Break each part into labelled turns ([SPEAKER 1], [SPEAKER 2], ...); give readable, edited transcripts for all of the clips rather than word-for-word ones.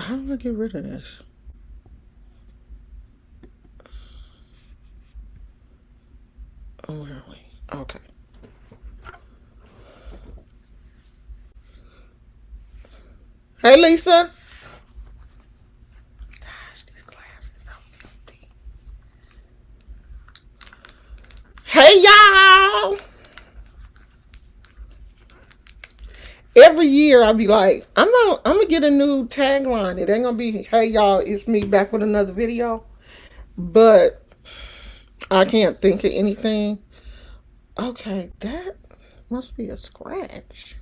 [SPEAKER 1] How do I get rid of this? Oh, where are we? Okay. Hey, Lisa. Gosh, these glasses are filthy. Hey, y'all. Every year I be like, I'm gonna get a new tagline. It ain't gonna be, "Hey, y'all, it's me back with another video." But I can't think of anything. Okay, that must be a scratch.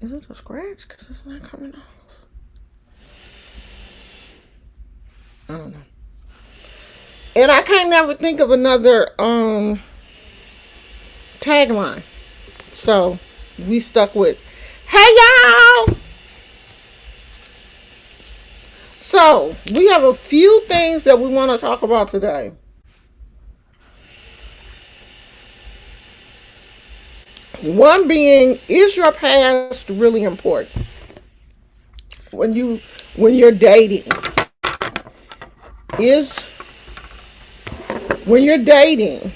[SPEAKER 1] Is it a scratch? Because it's not coming off. I don't know. And I can't never think of another tagline. So we stuck with, "Hey, y'all." So we have a few things that we want to talk about today. One being, is your past really important? When you're dating, is when you're dating,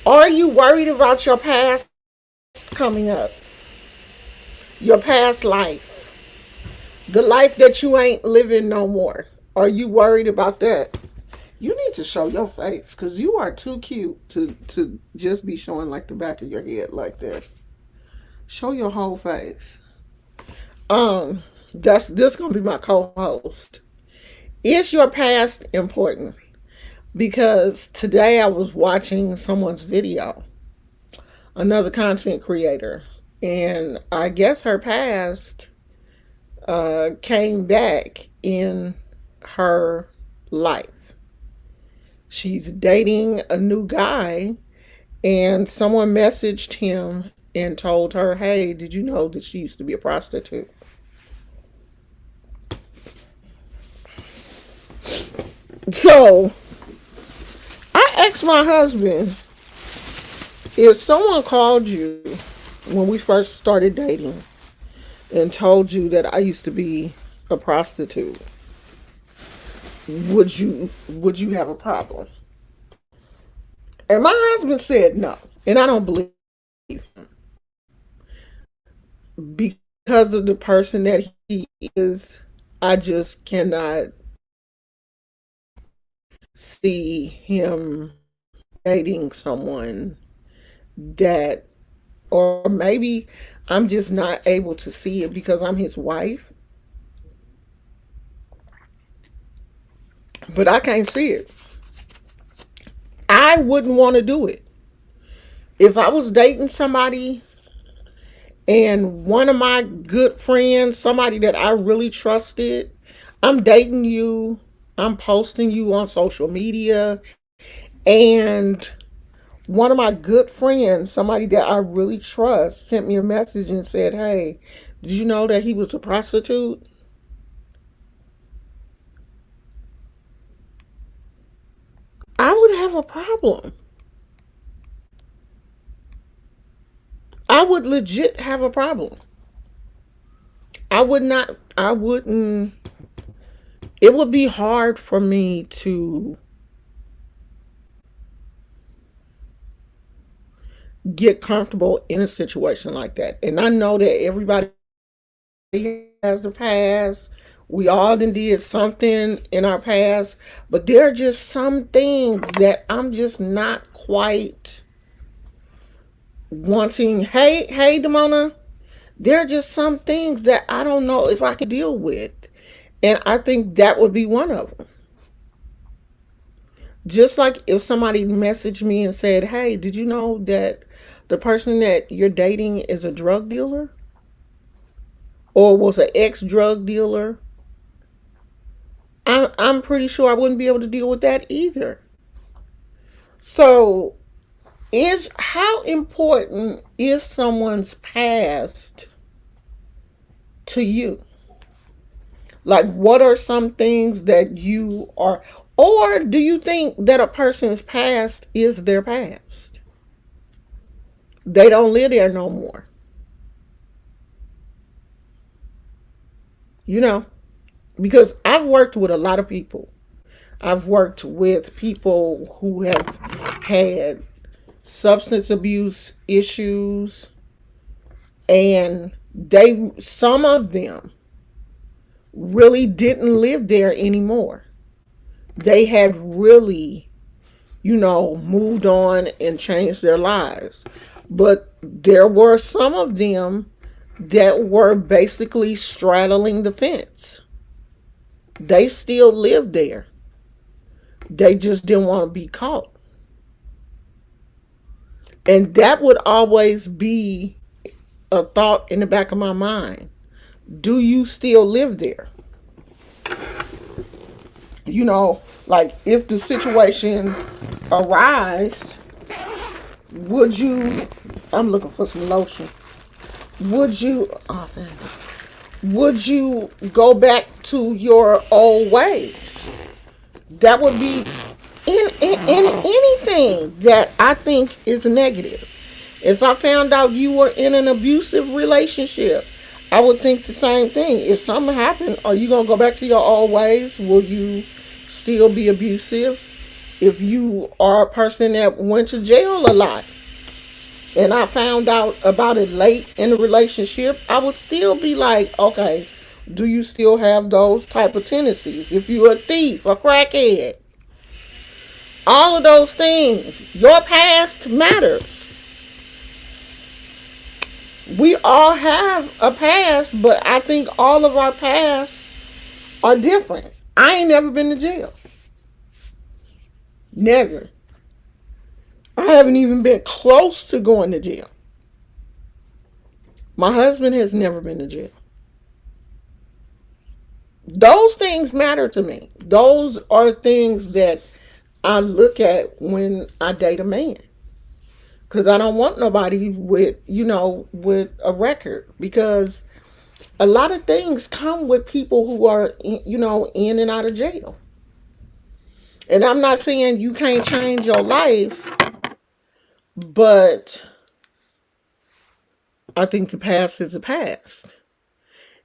[SPEAKER 1] are you worried about your past coming up? Your past life. The life that you ain't living no more. Are you worried about that? You need to show your face because you are too cute to just be showing like the back of your head like that. Show your whole face. Um, that's this gonna be my co-host. Is your past important? Because today I was watching someone's video, another content creator, and I guess her past came back in her life. She's dating a new guy, and someone messaged him and told her, "Hey, did you know that she used to be a prostitute?" So I asked my husband, if someone called you when we first started dating and told you that I used to be a prostitute, would you have a problem? And my husband said no, and I don't believe him because of the person that he is. I just cannot see him dating someone that, or maybe I'm just not able to see it because I'm his wife, but I can't see it. I wouldn't want to do it. If I was dating somebody and one of my good friends, somebody that I really trusted, I'm dating you, I'm posting you on social media, and one of my good friends, somebody that I really trust, sent me a message and said, "Hey, did you know that he was a prostitute?" I would have a problem. I would legit have a problem. I would not, I wouldn't, it would be hard for me to get comfortable in a situation like that. And I know that everybody has the past. We all done did something in our past, but there are just some things that I'm just not quite wanting. Hey, Demona. There are just some things that I don't know if I can deal with. And I think that would be one of them. Just like if somebody messaged me and said, "Hey, did you know that the person that you're dating is a drug dealer or was an ex drug dealer?" I'm pretty sure I wouldn't be able to deal with that either. So, is how important is someone's past to you? Like, what are some things that you are, or do you think that a person's past is their past? They don't live there no more. You know, because I've worked with a lot of people. I've worked with people who have had substance abuse issues, and some of them really didn't live there anymore. They had really, moved on and changed their lives. But there were some of them that were basically straddling the fence. They still lived there. They just didn't want to be caught. And that would always be a thought in the back of my mind. Do you still live there? Like if the situation arise, would you? I'm looking for some lotion. Would you? Oh, thank you. Would you go back to your old ways? That would be in anything that I think is negative. If I found out you were in an abusive relationship, I would think the same thing. If something happened, are you going to go back to your old ways? Will you still be abusive? If you are a person that went to jail a lot and I found out about it late in the relationship, I would still be like, okay, do you still have those type of tendencies? If you're a thief, a crackhead, all of those things, your past matters. We all have a past, but I think all of our pasts are different. I ain't never been to jail. Never. I haven't even been close to going to jail. My husband has never been to jail. Those things matter to me. Those are things that I look at when I date a man. Because I don't want nobody with a record. Because a lot of things come with people who are, in and out of jail. And I'm not saying you can't change your life, but I think the past is the past.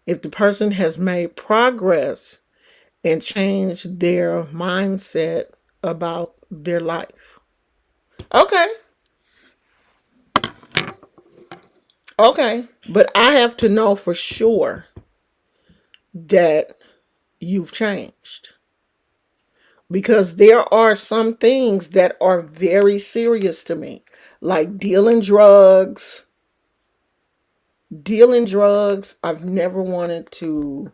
[SPEAKER 1] If the person has made progress and changed their mindset about their life. Okay. Okay. But I have to know for sure that you've changed. Because there are some things that are very serious to me, like dealing drugs. I've never wanted to,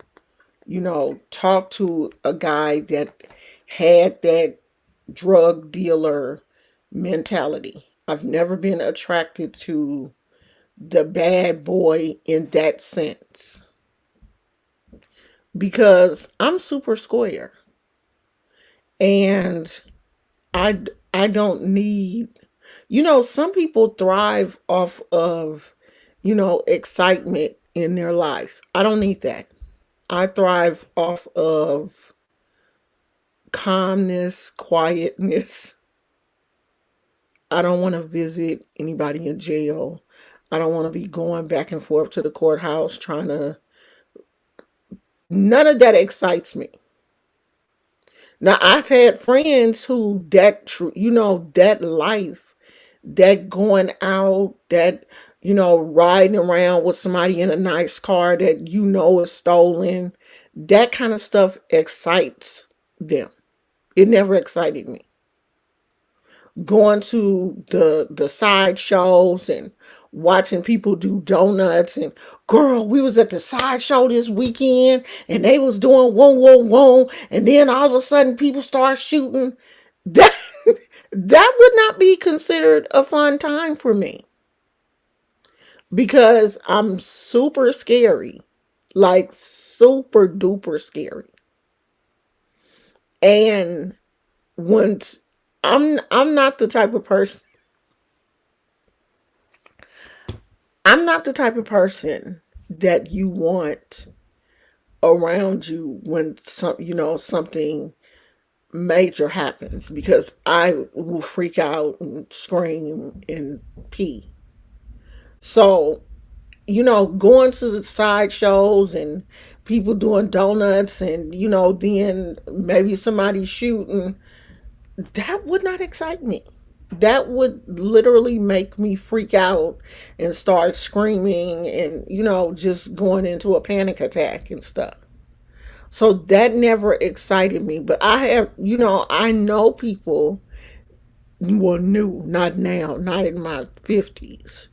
[SPEAKER 1] talk to a guy that had that drug dealer mentality. I've never been attracted to the bad boy in that sense because I'm super square and I I don't need, some people thrive off of, excitement in their life. I don't need that. I thrive off of calmness, quietness. I don't want to visit anybody in jail. I don't want to be going back and forth to the courthouse trying to. None of that excites me. Now, I've had friends who that life, that going out, that, riding around with somebody in a nice car that is stolen, that kind of stuff excites them. It never excited me. Going to the side shows and watching people do donuts and girl, we was at the side show this weekend and they was doing whoa whoa whoa and then all of a sudden people start shooting. That that would not be considered a fun time for me because I'm super scary, like super duper scary. And once I'm not the type of person I'm not the type of person that you want around you when something major happens because I will freak out and scream and pee. So, going to the side shows and people doing donuts and, then maybe somebody shooting. That would not excite me. That would literally make me freak out and start screaming and, just going into a panic attack and stuff. So that never excited me. But I know people, well, new, not now, not in my 50s.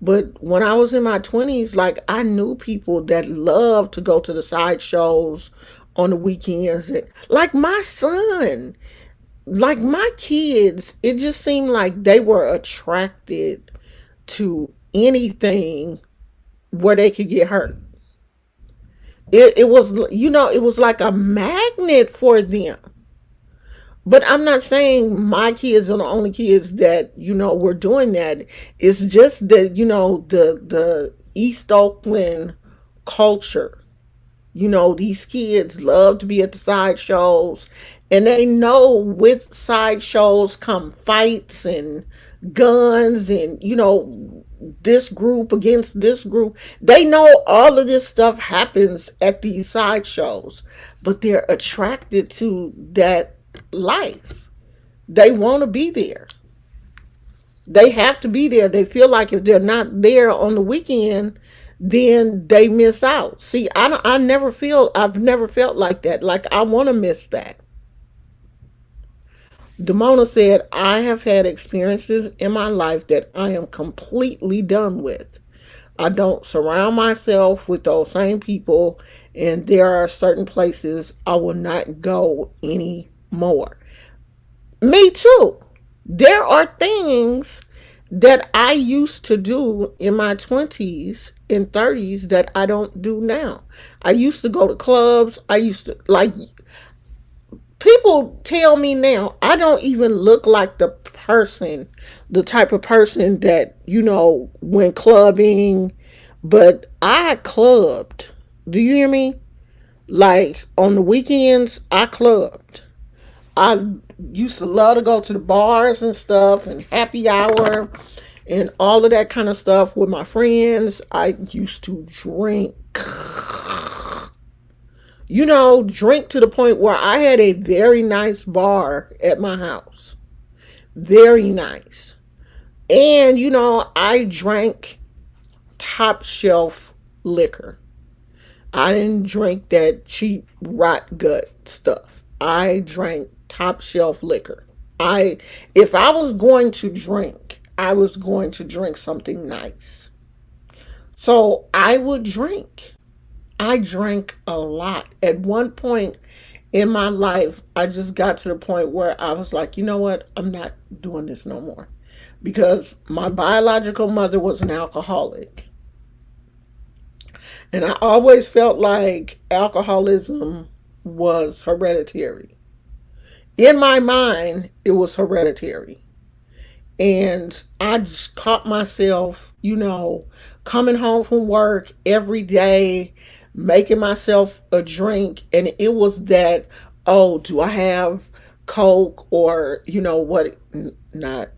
[SPEAKER 1] But when I was in my 20s, like, I knew people that loved to go to the sideshows on the weekends. And, like, my son, like, my kids, it just seemed like they were attracted to anything where they could get hurt. It was, it was like a magnet for them. But I'm not saying my kids are the only kids that, were doing that. It's just that, the East Oakland culture. These kids love to be at the sideshows, and they know with sideshows come fights and guns and, this group against this group. They know all of this stuff happens at these sideshows, but they're attracted to that life. They want to be there. They have to be there. They feel like if they're not there on the weekend, then they miss out. See, I've never felt like that. Like, I want to miss that. Demona said, I have had experiences in my life that I am completely done with. I don't surround myself with those same people, and there are certain places I will not go anymore. Me too. There are things that I used to do in my 20s and 30s that I don't do now. I used to go to clubs. I used to, like, people tell me now I don't even look like the type of person that, went clubbing, but I clubbed. Do you hear me? Like, on the weekends, I clubbed. I used to love to go to the bars and stuff and happy hour and all of that kind of stuff with my friends. I used to drink. Drink to the point where I had a very nice bar at my house. Very nice. And, I drank top shelf liquor. I didn't drink that cheap rot gut stuff. I drank top shelf liquor. If I was going to drink, I was going to drink something nice. So I would drink. I drank a lot. At one point in my life, I just got to the point where I was like, you know what? I'm not doing this no more. Because my biological mother was an alcoholic. And I always felt like alcoholism was hereditary. In my mind, it was hereditary. And I just caught myself, coming home from work every day, making myself a drink. And it was that, oh, do I have Coke or, what? Not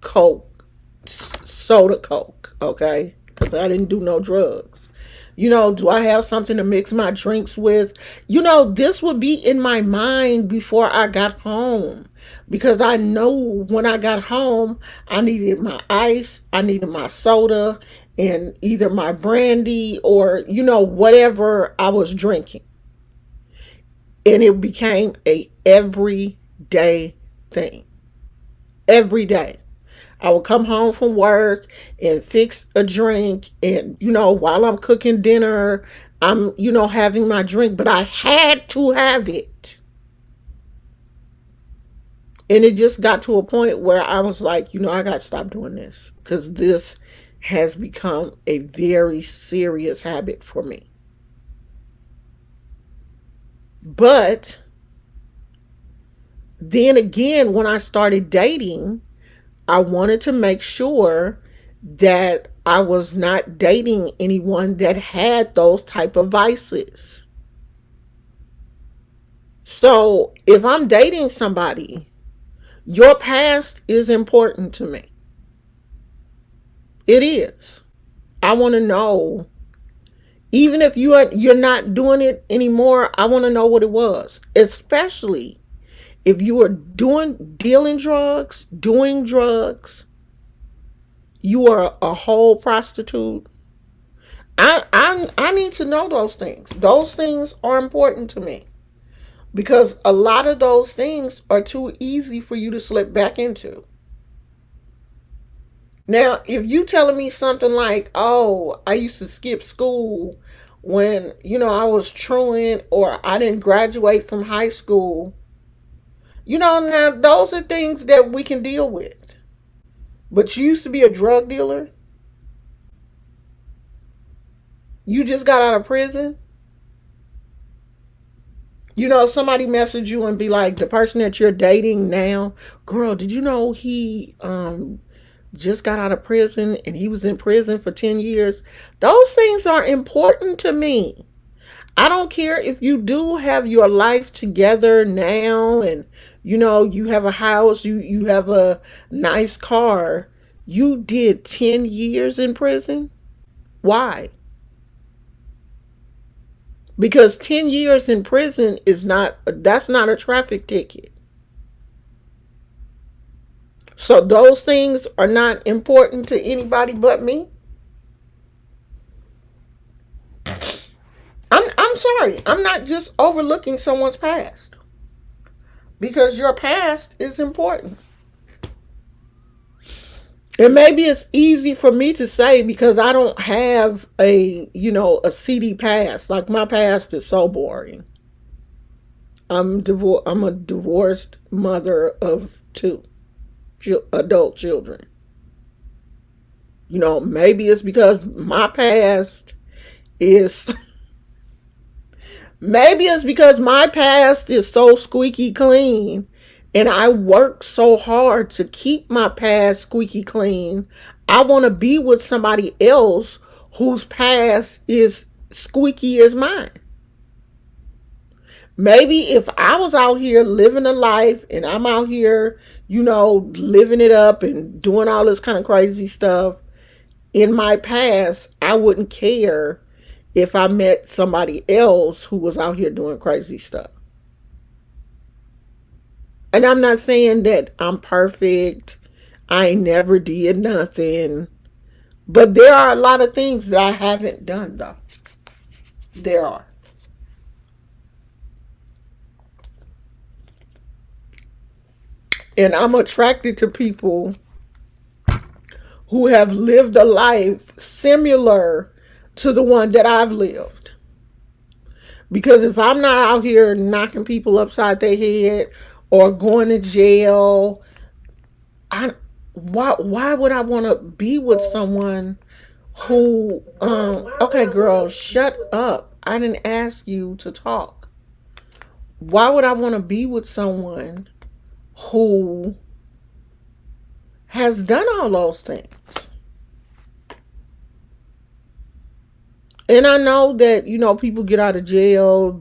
[SPEAKER 1] Coke, soda Coke, okay? Because I didn't do no drugs. Do I have something to mix my drinks with? This would be in my mind before I got home. Because I know when I got home, I needed my ice, I needed my soda, and either my brandy or, whatever I was drinking. And it became a everyday thing. Every day. I would come home from work and fix a drink. And, while I'm cooking dinner, I'm, having my drink, but I had to have it. And it just got to a point where I was like, I got to stop doing this because this has become a very serious habit for me. But then again, when I started dating, I wanted to make sure that I was not dating anyone that had those type of vices. So if I'm dating somebody, your past is important to me. It is. I want to know Even if you're not doing it anymore, I want to know what it was. Especially if you are dealing drugs, doing drugs, you are a whole prostitute. I need to know those things. Those things are important to me because a lot of those things are too easy for you to slip back into. Now, if you telling me something like, "Oh, I used to skip school when I was truant, or I didn't graduate from high school," now those are things that we can deal with. But you used to be a drug dealer. You just got out of prison. Somebody message you and be like, the person that you're dating now, girl, did you know he just got out of prison and he was in prison for 10 years? Those things are important to me. I don't care if you do have your life together now and you have a house, you have a nice car. You did 10 years in prison. Why? Because 10 years in prison that's not a traffic ticket. So those things are not important to anybody but me. I'm sorry. I'm not just overlooking someone's past. Because your past is important. And maybe it's easy for me to say because I don't have a seedy past. Like, my past is so boring. I'm a divorced mother of two adult children. Maybe it's because my past is maybe it's because my past is so squeaky clean and I work so hard to keep my past squeaky clean. I want to be with somebody else whose past is squeaky as mine. Maybe if I was out here living a life and I'm out here, living it up and doing all this kind of crazy stuff in my past, I wouldn't care if I met somebody else who was out here doing crazy stuff. And I'm not saying that I'm perfect. I ain't never did nothing. But there are a lot of things that I haven't done, though. There are. And I'm attracted to people who have lived a life similar to the one that I've lived. Because if I'm not out here knocking people upside their head or going to jail, why would I want to be with someone who okay, girl, shut up. I didn't ask you to talk. Why would I want to be with someone who has done all those things? And I know that, people get out of jail.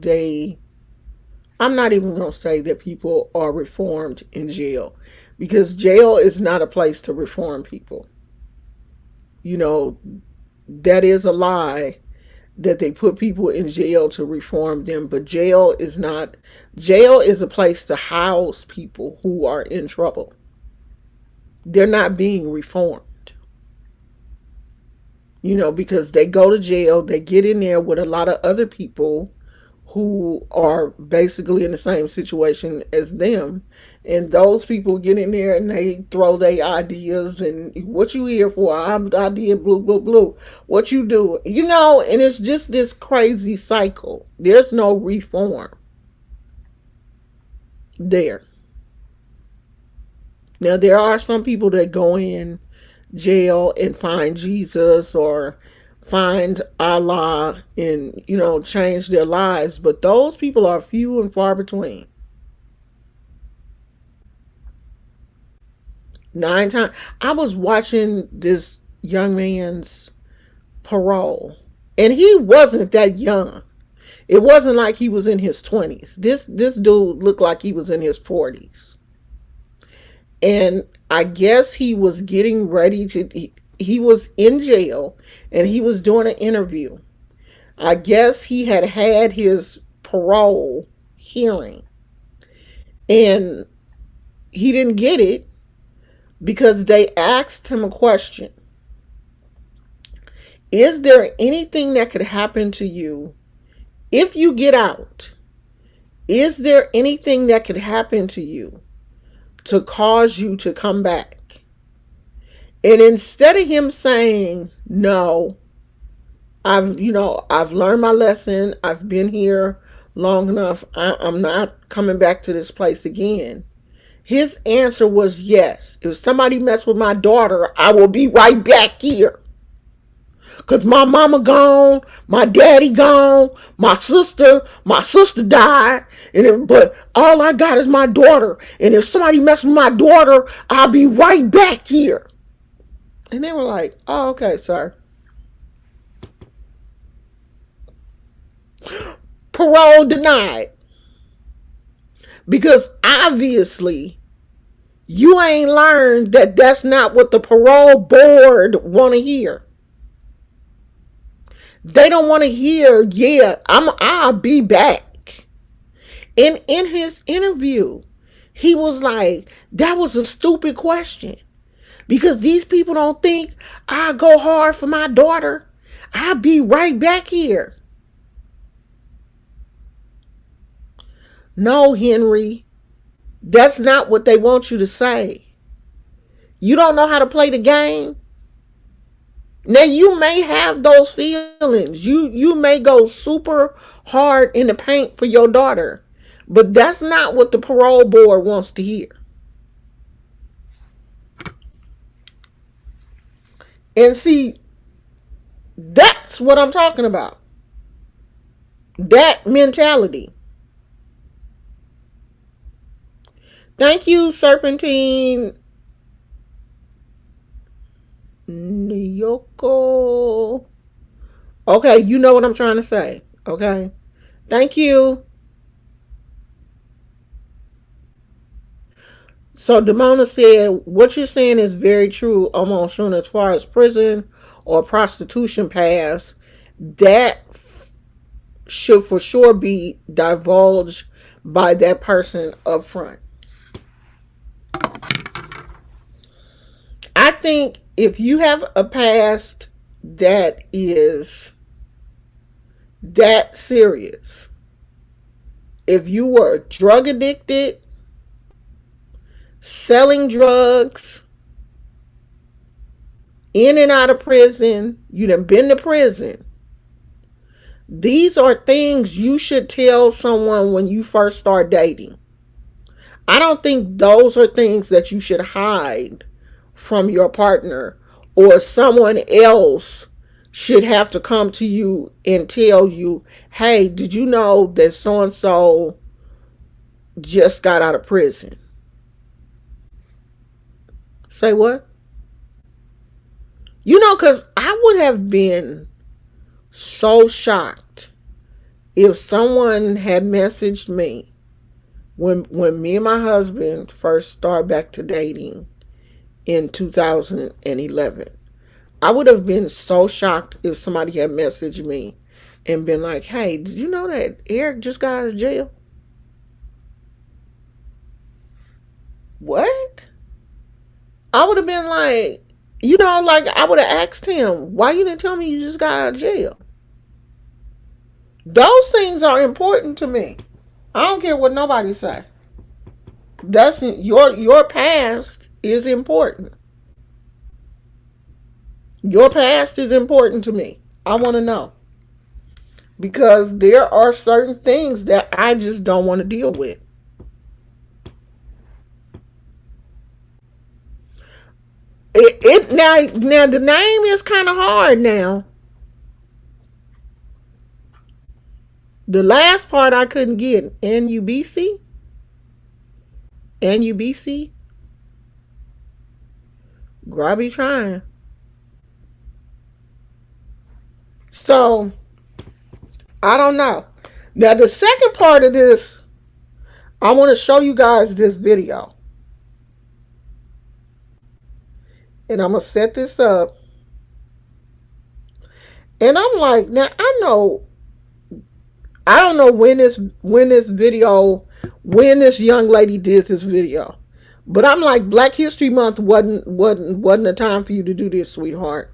[SPEAKER 1] I'm not even going to say that people are reformed in jail, because jail is not a place to reform people. That is a lie that they put people in jail to reform them. But jail is a place to house people who are in trouble. They're not being reformed. Because they go to jail, they get in there with a lot of other people who are basically in the same situation as them. And those people get in there and they throw their ideas and, what you here for? I did blue, blue, blue. What you do? And it's just this crazy cycle. There's no reform there. Now, there are some people that go in jail and find Jesus or find Allah and, change their lives. But those people are few and far between. 9 times. I was watching this young man's parole, and he wasn't that young. It wasn't like he was in his 20s. This dude looked like he was in his 40s. And I guess he was getting ready to, he was in jail and he was doing an interview. I guess he had had his parole hearing and he didn't get it because they asked him a question. Is there anything that could happen to you if you get out? Is there anything that could happen to you to cause you to come back? And instead of him saying, no, I've learned my lesson. I've been here long enough. I'm not coming back to this place again. His answer was yes. If somebody mess with my daughter, I will be right back here. Cause my mama gone, my daddy gone, my sister died, but all I got is my daughter. And if somebody mess with my daughter, I'll be right back here. And they were like, oh, okay, sir. Parole denied. Because obviously you ain't learned that that's not what the parole board want to hear. They don't want to hear, yeah, I'll be back. And in his interview, he was like, that was a stupid question. Because these people don't think I'll go hard for my daughter. I'll be right back here. No, Henry, that's not what they want you to say. You don't know how to play the game. Now you may have those feelings. You may go super hard in the paint for your daughter, but that's not what the parole board wants to hear. And see, that's what I'm talking about. That mentality. Thank you, Serpentine Nyoko. Okay, you know what I'm trying to say. Okay. Thank you. So Demona said, what you're saying is very true, almost soon as far as prison or prostitution pass, that should for sure be divulged by that person up front. I think if you have a past that is that serious, if you were drug addicted, selling drugs, in and out of prison, you done been to prison, these are things you should tell someone when you first start dating. I don't think those are things that you should hide from your partner, or someone else should have to come to you and tell you, hey, did you know that so and so just got out of prison? Say what? Because I would have been so shocked if someone had messaged me when me and my husband first started back to dating in 2011. I would have been so shocked if somebody had messaged me and been like, hey, did you know that Eric just got out of jail? What? I would have been like, I would have asked him, why you didn't tell me you just got out of jail? Those things are important to me. I don't care what nobody say. That's your past is important. Your past is important to me. I want to know. Because there are certain things that I just don't want to deal with. Now the name is kind of hard now. The last part I couldn't get. NUBC? NUBC? Grabby trying. So, I don't know. Now the second part of this, I want to show you guys this video. And I'm going to set this up. And I'm like, now I don't know when this young lady did this video. But I'm like, Black History Month wasn't a time for you to do this, sweetheart.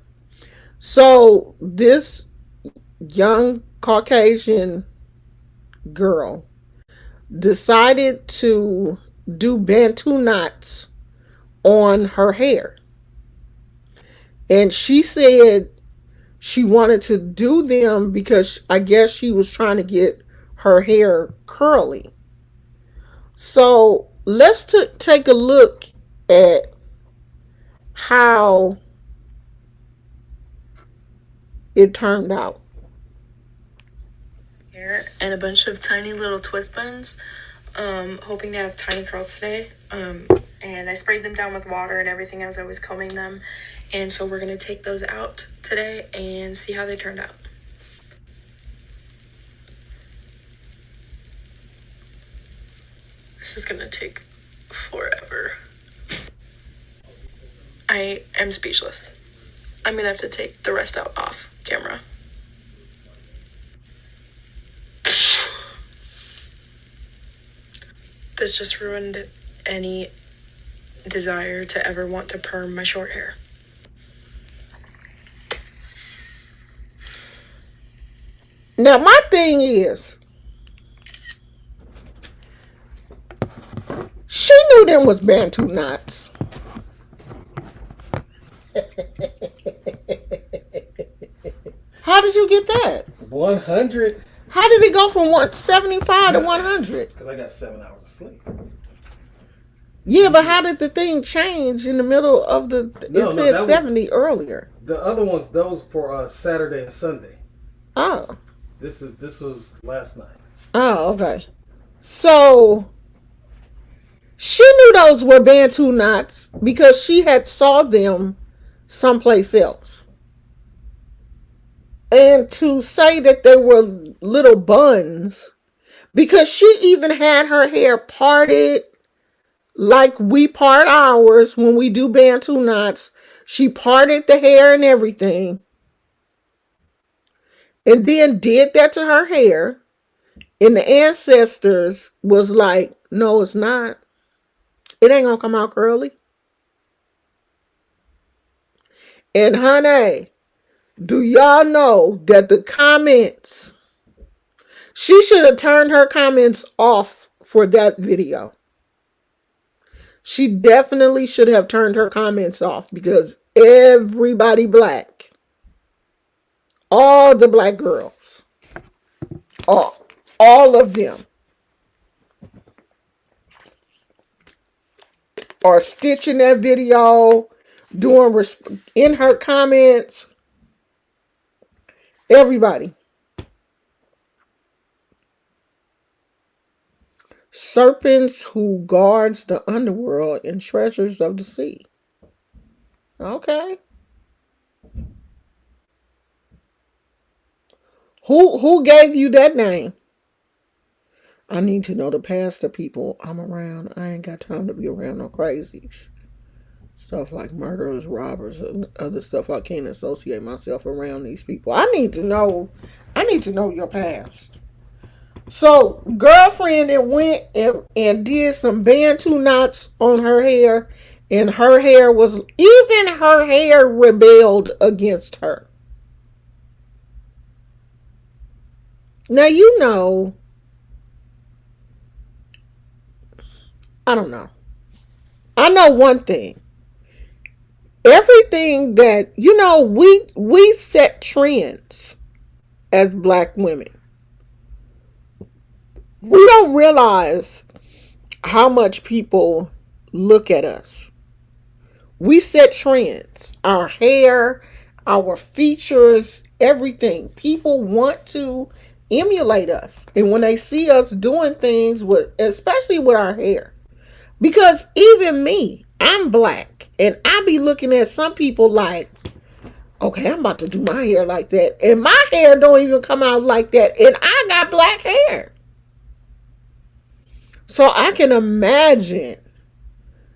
[SPEAKER 1] So this young Caucasian girl decided to do Bantu knots on her hair. And she said she wanted to do them because I guess she was trying to get her hair curly. So let's take a look at how it turned out.
[SPEAKER 2] And a bunch of tiny little twist buns, hoping to have tiny curls today. And I sprayed them down with water and everything as I was combing them. And so we're going to take those out today and see how they turned out. This is going to take forever. I am speechless. I'm going to have to take the rest out off camera. This just ruined any desire to ever want to perm my short hair.
[SPEAKER 1] Now my thing is, she knew them was Bantu knots. How did you get that?
[SPEAKER 3] 100.
[SPEAKER 1] How did it go from 175 to 100?
[SPEAKER 3] Because I got 7 hours of sleep.
[SPEAKER 1] Yeah, but how did the thing change in the middle of the? It said 70 earlier.
[SPEAKER 3] The other ones, those for Saturday and Sunday.
[SPEAKER 1] Oh.
[SPEAKER 3] This was last night.
[SPEAKER 1] Oh, okay. So she knew those were Bantu knots because she had saw them someplace else. And to say that they were little buns, because she even had her hair parted like we part ours when we do Bantu knots. She parted the hair and everything. And then did that to her hair. And the ancestors was like, no, it's not. It ain't gonna come out curly. And honey, do y'all know that the comments, she should have turned her comments off for that video. She definitely should have turned her comments off because everybody black, all the black girls, all of them are stitching that video, doing in her comments. Everybody. Serpents who guards the underworld and treasures of the sea. Okay. Who gave you that name? I need to know the past of people I'm around. I ain't got time to be around no crazies. Stuff like murderers, robbers, and other stuff. I can't associate myself around these people. I need to know your past. So, girlfriend that went and did some Bantu knots on her hair, and her hair rebelled against her. Now, you know, I don't know. I know one thing. Everything that, you know, we set trends as black women. We don't realize how much people look at us. We set trends. Our hair, our features, everything. People want to emulate us. And when they see us doing things especially with our hair. Because even me, I'm black. And I be looking at some people like, okay, I'm about to do my hair like that. And my hair don't even come out like that. And I got black hair. So I can imagine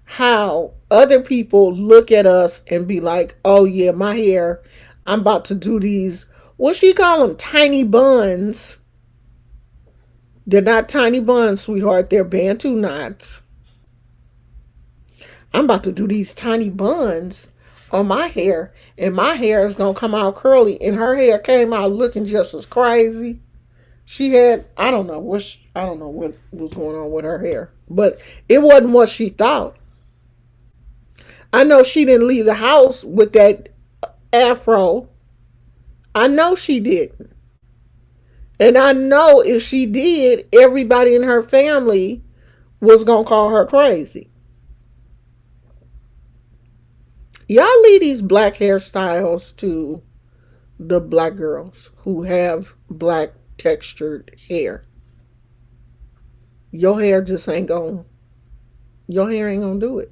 [SPEAKER 1] how other people look at us and be like, oh yeah, my hair, I'm about to do these, what she call them, tiny buns. They're not tiny buns, sweetheart. They're Bantu knots. I'm about to do these tiny buns on my hair, and my hair is gonna come out curly. And her hair came out looking just as crazy. She had, I don't know what was going on with her hair, but it wasn't what she thought. I know she didn't leave the house with that afro. I know she didn't. And I know if she did, everybody in her family was going to call her crazy. Y'all leave these black hairstyles to the black girls who have black textured hair. Your hair just ain't going, your hair ain't going to do it.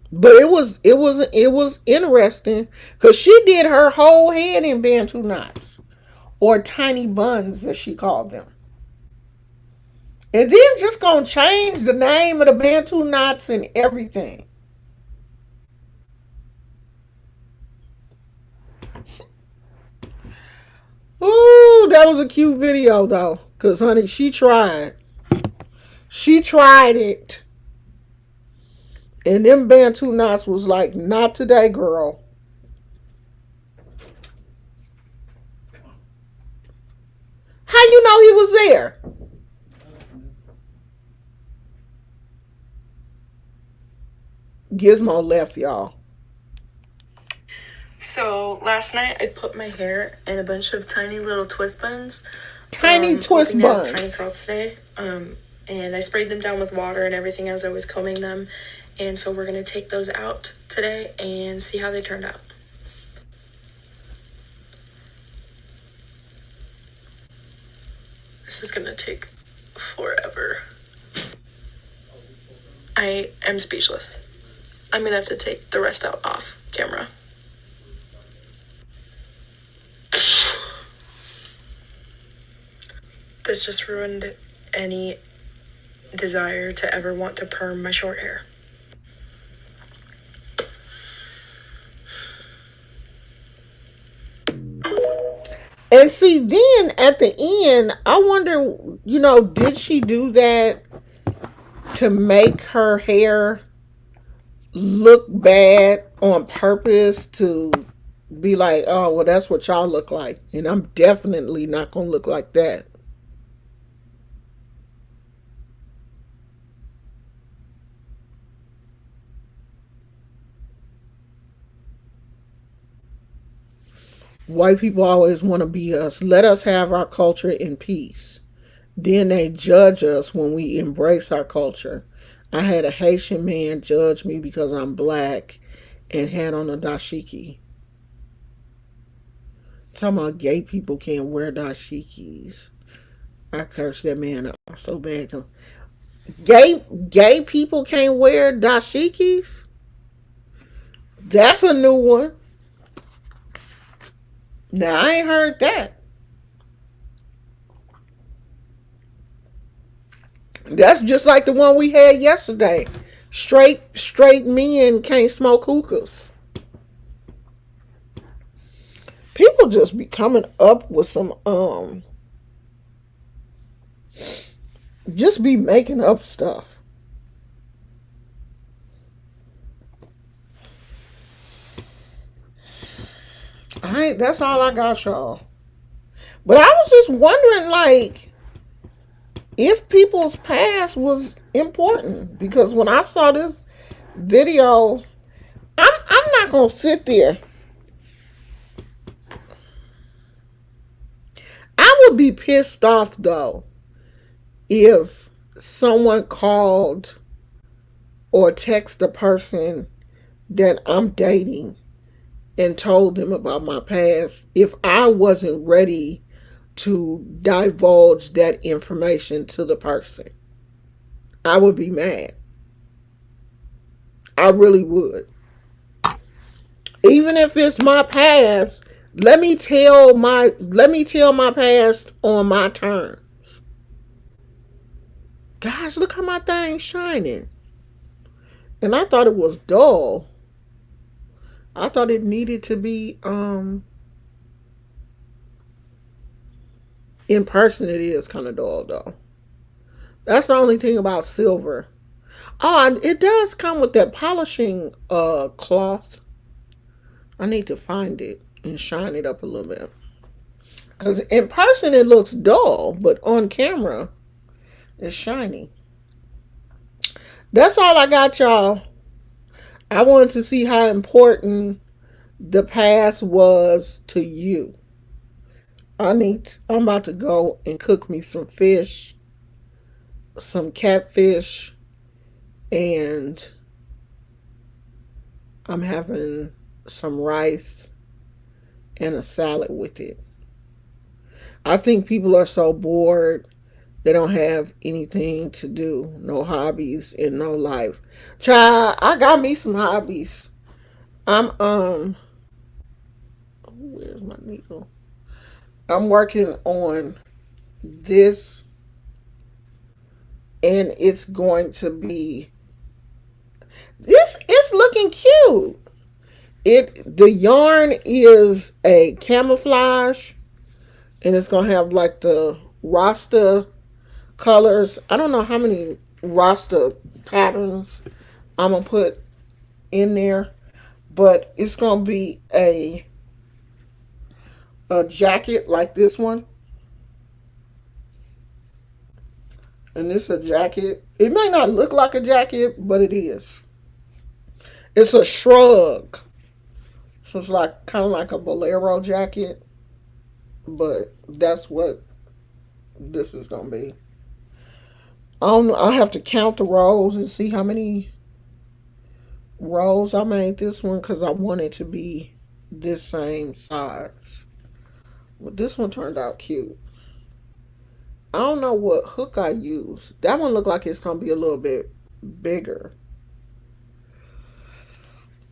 [SPEAKER 1] But it was interesting because she did her whole head in Bantu knots, or tiny buns as she called them. And then just gonna change the name of the Bantu knots and everything. Ooh, that was a cute video though. Cause honey, she tried. She tried it. And them Bantu knots was like, not today, girl. How you know he was there? Gizmo left, y'all.
[SPEAKER 2] So last night I put my hair in a bunch of tiny little twist buns.
[SPEAKER 1] Tiny twist
[SPEAKER 2] hoping to have
[SPEAKER 1] buns.
[SPEAKER 2] tiny curls today. And I sprayed them down with water and everything as I was combing them. And so we're gonna take those out today and see how they turned out. This is gonna take forever. I am speechless. I'm gonna have to take the rest out off camera. This just ruined any desire to ever want to perm my short hair.
[SPEAKER 1] And see, then at the end, I wonder, did she do that to make her hair look bad on purpose to be like, oh, well, that's what y'all look like. And I'm definitely not going to look like that. White people always want to be us. Let us have our culture in peace. Then they judge us when we embrace our culture. I had a Haitian man judge me because I'm black and had on a dashiki. Talking about gay people can't wear dashikis. I cursed that man out so bad. Gay people can't wear dashikis? That's a new one. Now, I ain't heard that. That's just like the one we had yesterday. Straight men can't smoke hookahs. People just be coming up with some just be making up stuff. That's all I got, y'all. But I was just wondering, like, if people's past was important. Because when I saw this video, I'm not gonna sit there. I would be pissed off though if someone called or text the person that I'm dating and told them about my past if I wasn't ready to divulge that information to the person. I would be mad. I really would. Even if it's my past, let me tell my past on my terms. Guys, look how my thing's shining. And I thought it was dull. I thought it needed to be in person. It is kind of dull though. That's the only thing about silver. Oh, it does come with that polishing cloth. I need to find it and shine it up a little bit. Because in person it looks dull, but on camera it's shiny. That's all I got, y'all. I wanted to see how important the past was to you. I'm about to go and cook me some fish, some catfish, and I'm having some rice and a salad with it. I think people are so bored. They don't have anything to do, no hobbies and no life. Child, I got me some hobbies. I'm where's my needle? I'm working on this, and it's going to be this. It's looking cute. The yarn is a camouflage, and it's gonna have like the Rasta colors. I don't know how many Rasta patterns I'm gonna put in there, but it's gonna be a jacket like this one, and this is a jacket. It may not look like a jacket, but it is. It's a shrug, so it's like kind of like a bolero jacket, but that's what this is gonna be. I don't know. I have to count the rows and see how many rows I made this one because I want it to be this same size. But this one turned out cute. I don't know what hook I used. That one looked like it's gonna be a little bit bigger,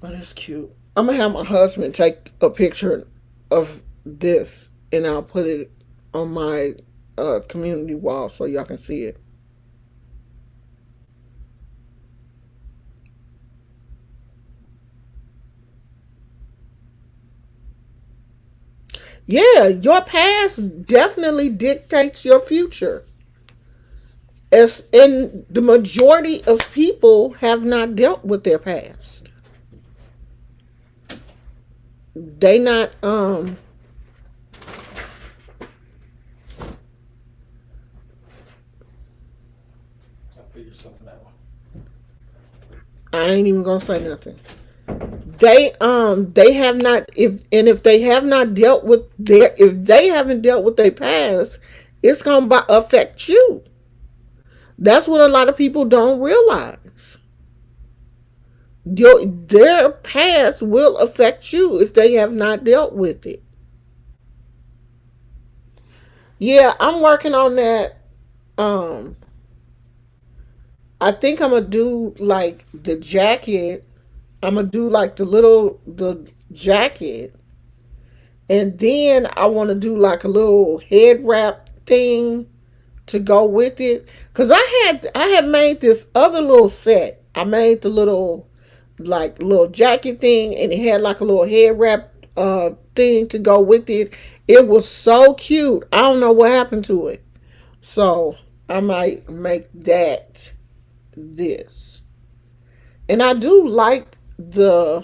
[SPEAKER 1] but it's cute. I'm gonna have my husband take a picture of this and I'll put it on my community wall so y'all can see it. Yeah, your past definitely dictates your future. As in the majority of people have not dealt with their past. They not
[SPEAKER 3] I figured something out.
[SPEAKER 1] I ain't even gonna say nothing. They have not, if they have not dealt with their, if they haven't dealt with their past, it's gonna affect you. That's what a lot of people don't realize. Their past will affect you if they have not dealt with it. Yeah, I'm working on that. Um, I think I'm gonna do like the jacket. I'm gonna do like the jacket, and then I want to do like a little head wrap thing to go with it. Cause I had made this other little set. I made the little jacket thing, and it had like a little head wrap thing to go with it. It was so cute. I don't know what happened to it. So I might make that this. And I do like the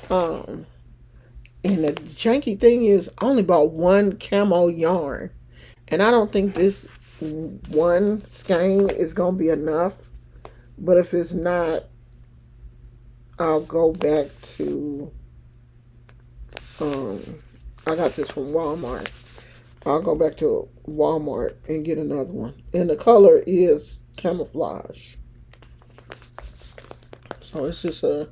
[SPEAKER 1] um and the janky thing is I only bought one camo yarn. And I don't think this one skein is gonna be enough. But if it's not, I'll go back to um I got this from Walmart. I'll go back to Walmart and get another one. And the color is camouflage. So it's just a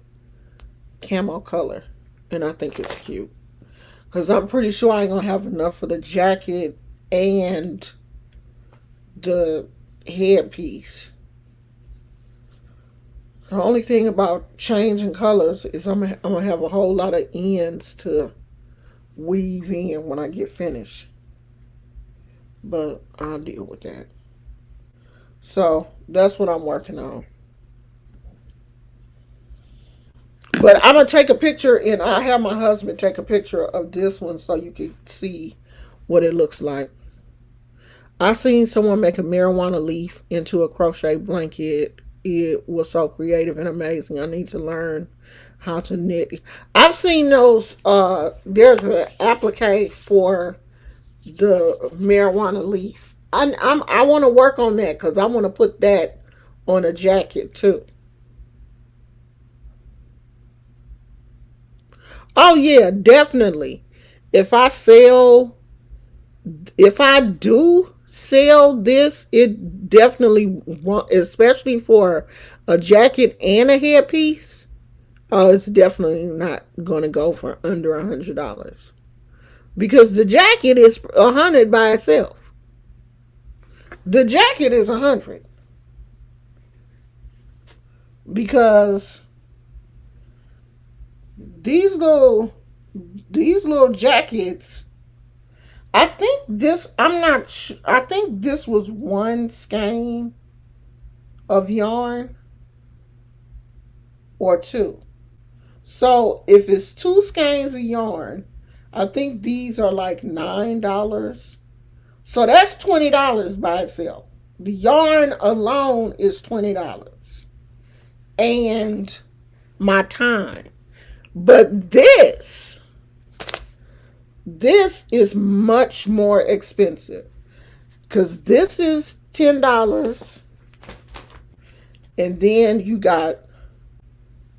[SPEAKER 1] camo color. And I think it's cute. Because I'm pretty sure I ain't going to have enough for the jacket and the headpiece. The only thing about changing colors is I'm going to have a whole lot of ends to weave in when I get finished. But I'll deal with that. So that's what I'm working on. But I'm gonna take a picture, and I have my husband take a picture of this one so you can see what it looks like. I seen someone make a marijuana leaf into a crochet blanket. It was so creative and amazing. I need to learn how to knit. I've seen those. There's an applique for the marijuana leaf. I want to work on that because I want to put that on a jacket too. Oh yeah, definitely. If I sell, if I do sell this, it definitely want, especially for a jacket and a headpiece. Oh, it's definitely not gonna go for under $100 because the jacket is 100 by itself. The jacket is 100 because these little these little jackets. I think this. I'm not. I think this was one skein of yarn or two. So if it's two skeins of yarn, I think these are like $9. So that's $20 by itself. The yarn alone is $20, and my time. But this is much more expensive because this is $10, and then you got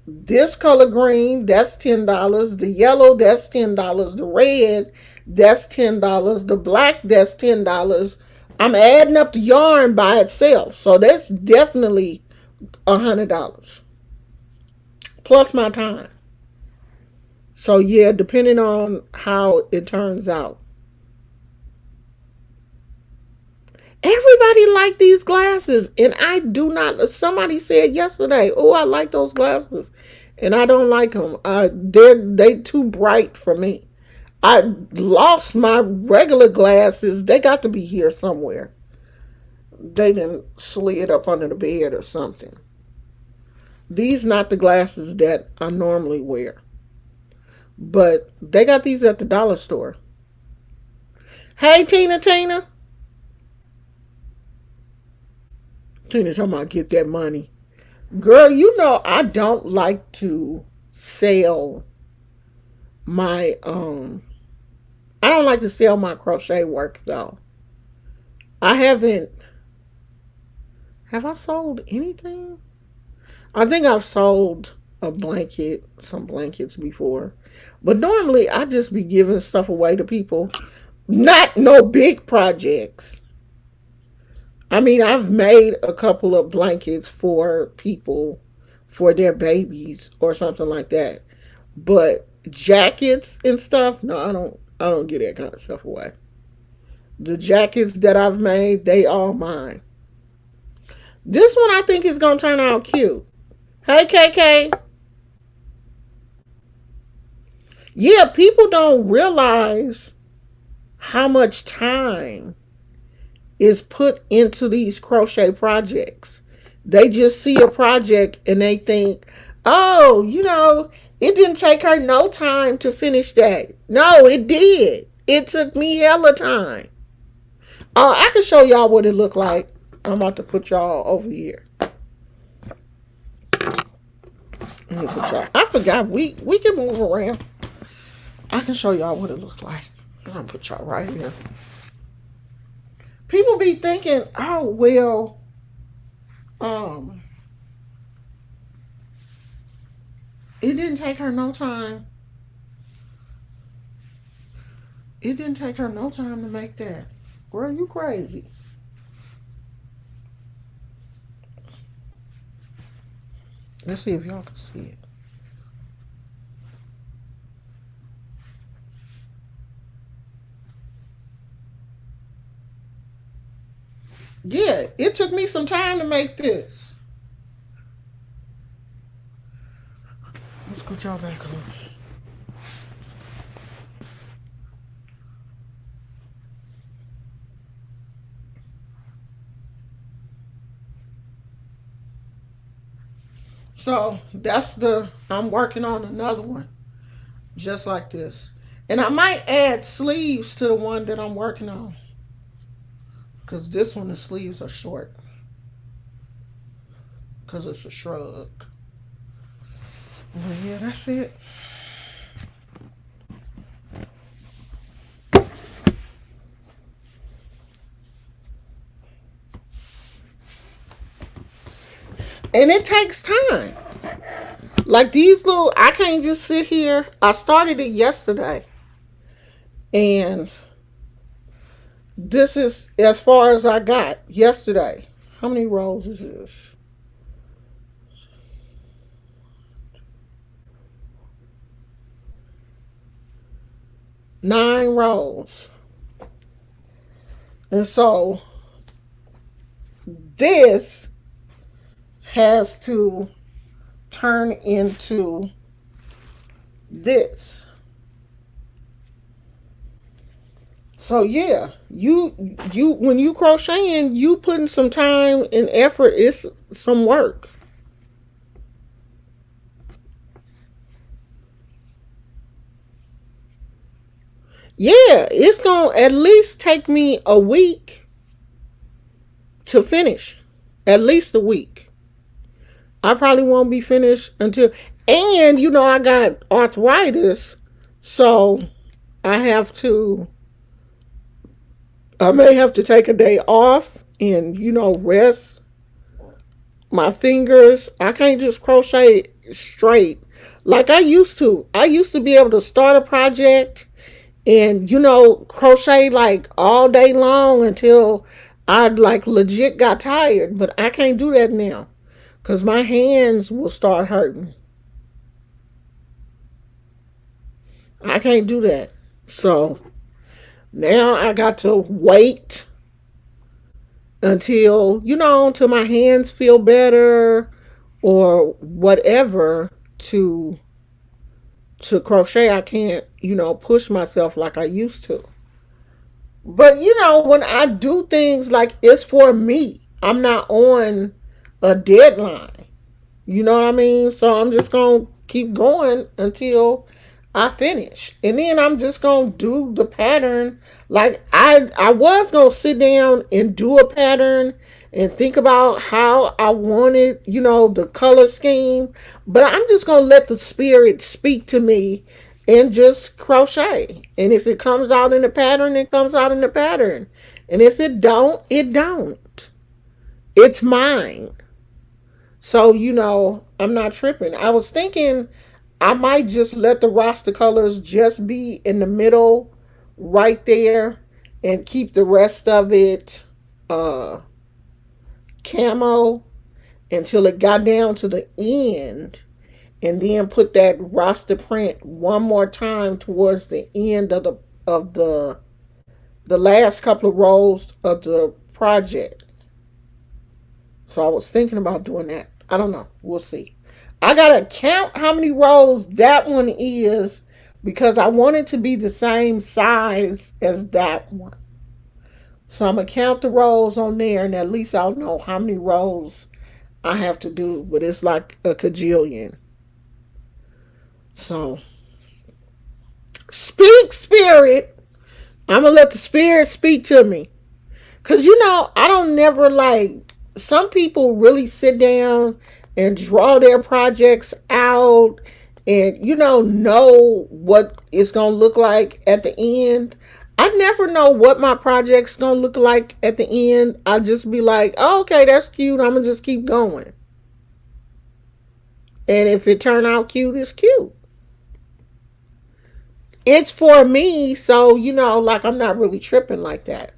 [SPEAKER 1] this color green, that's $10. The yellow, that's $10. The red, that's $10. The black, that's $10. I'm adding up the yarn by itself, so that's definitely $100 plus my time. So yeah, depending on how it turns out. Everybody like these glasses, and I do not. Somebody said yesterday, "Oh, I like those glasses," and I don't like them. They too bright for me. I lost my regular glasses. They got to be here somewhere. They didn't slid up under the bed or something. These not the glasses that I normally wear, but they got these at the dollar store. Hey, Tina. Tina talking about get that money. Girl, you know I don't like to sell my I don't like to sell my crochet work though. I haven't have I sold anything? I think I've sold a blanket, some blankets before. But normally I just be giving stuff away to people. Not no big projects. I mean, I've made a couple of blankets for people for their babies or something like that. But jackets and stuff, no, I don't give that kind of stuff away. The jackets that I've made, they all mine. This one I think is gonna turn out cute. Hey KK. Yeah, people don't realize how much time is put into these crochet projects. They just see a project and they think, oh, it didn't take her no time to finish that. No, it did. It took me hella time. I can show y'all what it looked like. I'm about to put y'all over here. Let me put y'all. I forgot we can move around. I can show y'all what it looked like. I'm gonna put y'all right here. People be thinking, oh well, um, it didn't take her no time. It didn't take her no time to make that. Girl, you crazy. Let's see if y'all can see it. Yeah, it took me some time to make this. Let's put y'all back on. So I'm working on another one just like this. And I might add sleeves to the one that I'm working on. Because this one, the sleeves are short. Because it's a shrug. Well, yeah, that's it. And it takes time. Like these little, I can't just sit here. I started it yesterday. And this is as far as I got yesterday. How many rows is this? 9 rows. And so this has to turn into this. So yeah, you when you crocheting, you putting some time and effort. It's some work. Yeah, it's gonna at least take me a week to finish. At least a week. I probably won't be finished until, and I got arthritis, so I have to I may have to take a day off and, rest my fingers. I can't just crochet straight like I used to. I used to be able to start a project and, crochet like all day long until I like legit got tired. But I can't do that now because my hands will start hurting. I can't do that. So now I got to wait until my hands feel better or whatever to crochet. I can't, push myself like I used to. But when I do things like it's for me, I'm not on a deadline. You know what I mean? So I'm just going to keep going until I finish. And then I'm just going to do the pattern. Like I was going to sit down and do a pattern and think about how I wanted, the color scheme. But I'm just going to let the spirit speak to me and just crochet. And if it comes out in the pattern, it comes out in the pattern. And if it don't, it don't. It's mine. So, I'm not tripping. I was thinking I might just let the roster colors just be in the middle right there and keep the rest of it uh camo until it got down to the end and then put that roster print one more time towards the end of the last couple of rows of the project. So I was thinking about doing that. I don't know. We'll see. I gotta count how many rows that one is because I want it to be the same size as that one. So I'm gonna count the rows on there and at least I'll know how many rows I have to do. But it's like a cajillion. So speak, spirit. I'm gonna let the spirit speak to me. Cause I don't never like, some people really sit down and draw their projects out and know what it's gonna look like at the end. I never know what my project's gonna look like at the end. I just be like, oh, okay, that's cute. I'm gonna just keep going. And if it turn out cute, it's cute. It's for me, so like I'm not really tripping like that.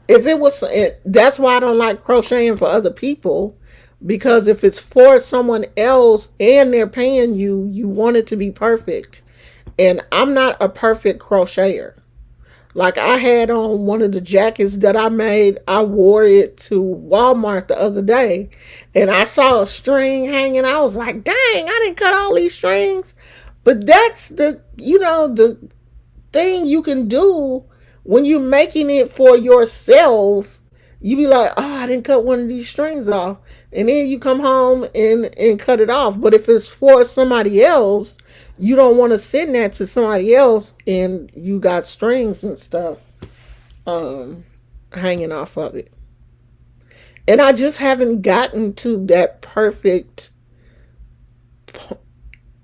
[SPEAKER 1] If it was, that's why I don't like crocheting for other people, because if it's for someone else and they're paying you, you want it to be perfect. And I'm not a perfect crocheter. Like I had on one of the jackets that I made, I wore it to Walmart the other day and I saw a string hanging. I was like, dang, I didn't cut all these strings. But that's the thing you can do when you're making it for yourself. You be like, oh, I didn't cut one of these strings off. And then you come home and cut it off. But if it's for somebody else, you don't want to send that to somebody else and you got strings and stuff hanging off of it. And I just haven't gotten to that perfect.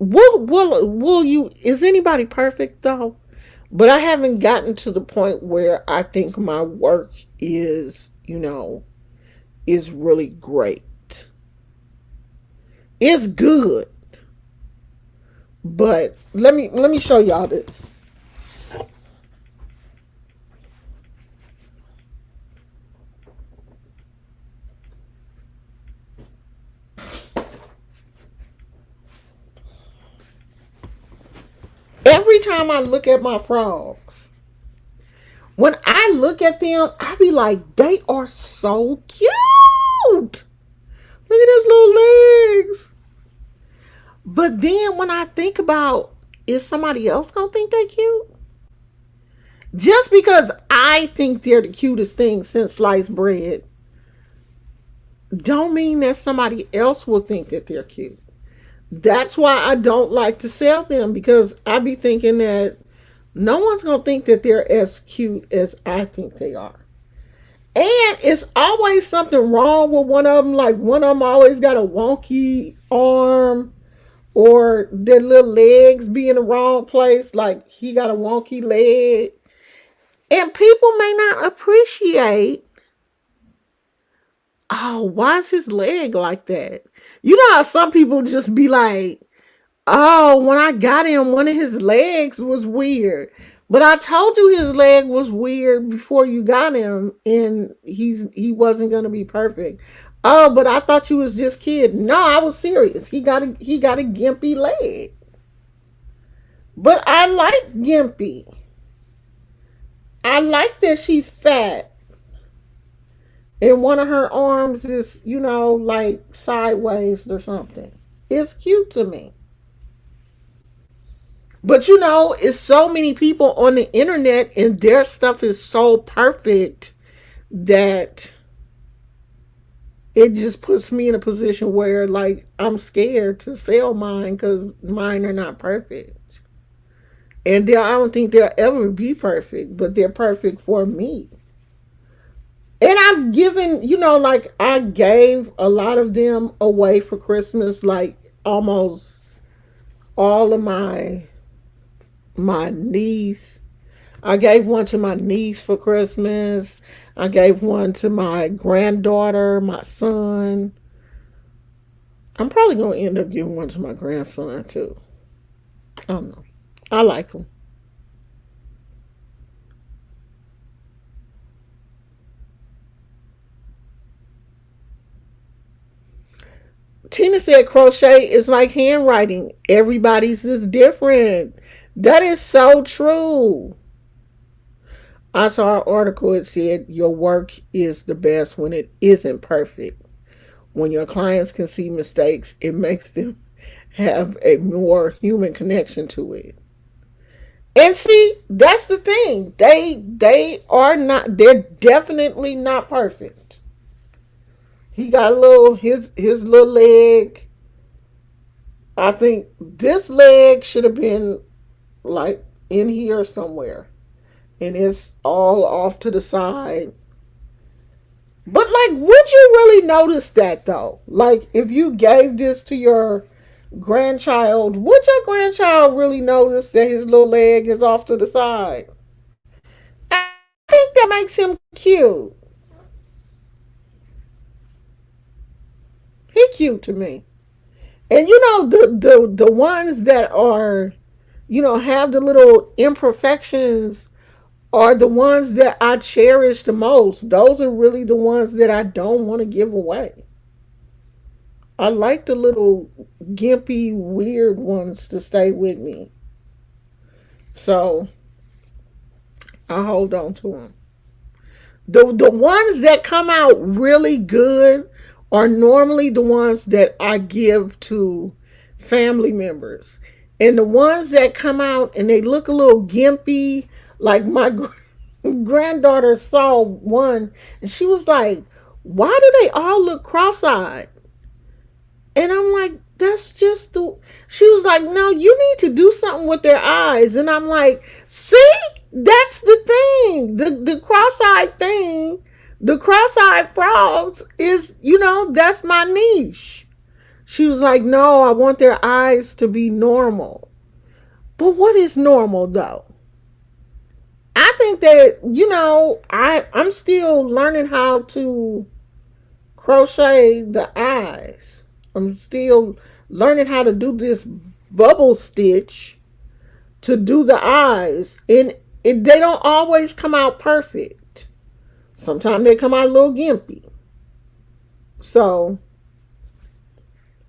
[SPEAKER 1] Will you? Is anybody perfect though? But I haven't gotten to the point where I think my work is, is really great. It's good. But let me show y'all this. Every time I look at my frogs, when I look at them, I be like, they are so cute. Look at his little legs. But then when I think about, is somebody else gonna think they cute? Just because I think they're the cutest thing since sliced bread, don't mean that somebody else will think that they're cute. That's why I don't like to sell them, because I be thinking that no one's gonna think that they're as cute as I think they are. And it's always something wrong with one of them. Like one of them always got a wonky arm, or their little legs be in the wrong place. Like he got a wonky leg. And people may not appreciate, oh, why is his leg like that? You know how some people just be like, oh, when I got him, one of his legs was weird. But I told you his leg was weird before you got him, and he wasn't gonna be perfect. Oh, but I thought you was just kidding. No, I was serious. He got a gimpy leg. But I like Gimpy. I like that she's fat. And one of her arms is, like sideways or something. It's cute to me. But it's so many people on the internet and their stuff is so perfect that it just puts me in a position where, like, I'm scared to sell mine because mine are not perfect. And I don't think they'll ever be perfect, but they're perfect for me. And I've given, like I gave a lot of them away for Christmas, like almost all of my niece. I gave one to my niece for Christmas. I gave one to my granddaughter, my son. I'm probably going to end up giving one to my grandson too. I don't know. I like them. Tina said crochet is like handwriting. Everybody's is different. That is so true. I saw an article. It said your work is the best when it isn't perfect. When your clients can see mistakes, it makes them have a more human connection to it. And see, that's the thing. They are not. They're definitely not perfect. He got a little his little leg. I think this leg should have been like in here somewhere, and it's all off to the side. But like, would you really notice that though? Like, if you gave this to your grandchild, would your grandchild really notice that his little leg is off to the side? I think that makes him cute. He cute to me. And the ones that are, have the little imperfections are the ones that I cherish the most. Those are really the ones that I don't want to give away. I like the little gimpy, weird ones to stay with me. So I hold on to them. The ones that come out really good are normally the ones that I give to family members. And the ones that come out and they look a little gimpy, like granddaughter saw one and she was like, why do they all look cross-eyed? And I'm like, that's just the. She was like, no, you need to do something with their eyes. And I'm like, see, that's the thing. The cross-eyed thing, the cross-eyed frogs is, that's my niche. She was like, no, I want their eyes to be normal. But what is normal though? I think that, I'm still learning how to crochet the eyes. I'm still learning how to do this bubble stitch to do the eyes. And they don't always come out perfect. Sometimes they come out a little gimpy. So,